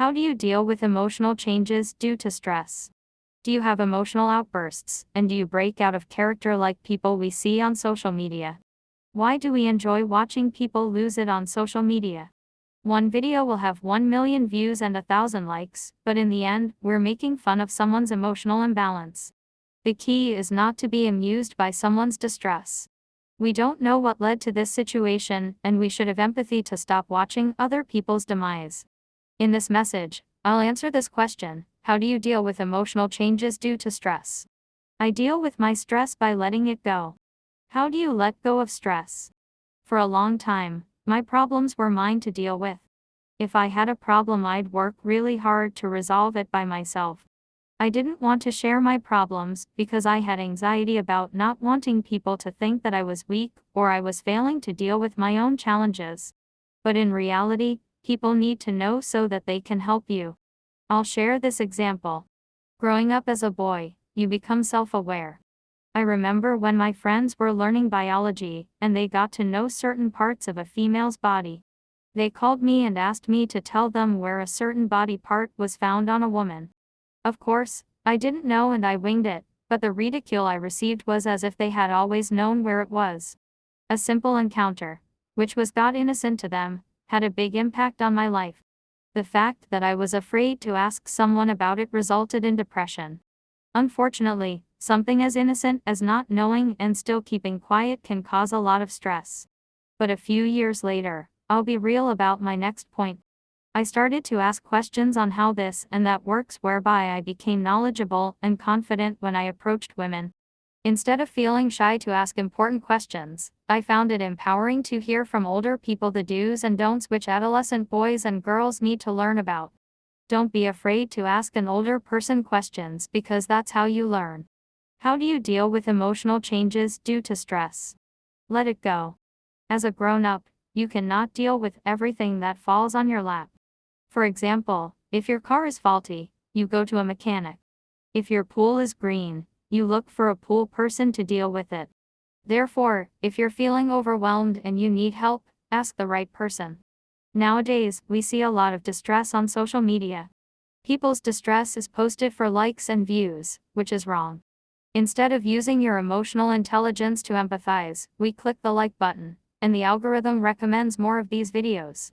How do you deal with emotional changes due to stress? Do you have emotional outbursts, and do you break out of character like people we see on social media? Why do we enjoy watching people lose it on social media? One video will have 1 million views and 1,000 likes, but in the end, we're making fun of someone's emotional imbalance. The key is not to be amused by someone's distress. We don't know what led to this situation, and we should have empathy to stop watching other people's demise. In this message, I'll answer this question: how do you deal with emotional changes due to stress? I deal with my stress by letting it go. How do you let go of stress? For a long time, my problems were mine to deal with. If I had a problem, I'd work really hard to resolve it by myself. I didn't want to share my problems because I had anxiety about not wanting people to think that I was weak or I was failing to deal with my own challenges. But in reality, people need to know so that they can help you. I'll share this example. Growing up as a boy, you become self-aware. I remember when my friends were learning biology, and they got to know certain parts of a female's body. They called me and asked me to tell them where a certain body part was found on a woman. Of course, I didn't know and I winged it, but the ridicule I received was as if they had always known where it was. A simple encounter, which was God innocent to them, had a big impact on my life. The fact that I was afraid to ask someone about it resulted in depression. Unfortunately, something as innocent as not knowing and still keeping quiet can cause a lot of stress. But a few years later, I'll be real about my next point. I started to ask questions on how this and that works, whereby I became knowledgeable and confident when I approached women. Instead of feeling shy to ask important questions, I found it empowering to hear from older people the do's and don'ts which adolescent boys and girls need to learn about. Don't be afraid to ask an older person questions because that's how you learn. How do you deal with emotional changes due to stress? Let it go. As a grown-up, you cannot deal with everything that falls on your lap. For example, if your car is faulty, you go to a mechanic. If your pool is green, you look for a pool person to deal with it. Therefore, if you're feeling overwhelmed and you need help, ask the right person. Nowadays, we see a lot of distress on social media. People's distress is posted for likes and views, which is wrong. Instead of using your emotional intelligence to empathize, we click the like button, and the algorithm recommends more of these videos.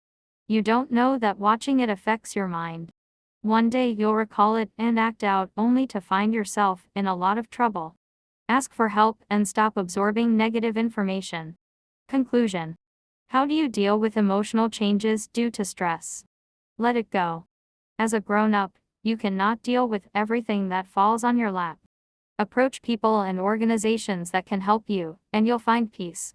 You don't know that watching it affects your mind. One day you'll recall it and act out only to find yourself in a lot of trouble. Ask for help and stop absorbing negative information. Conclusion. How do you deal with emotional changes due to stress? Let it go. As a grown-up, you cannot deal with everything that falls on your lap. Approach people and organizations that can help you, and you'll find peace.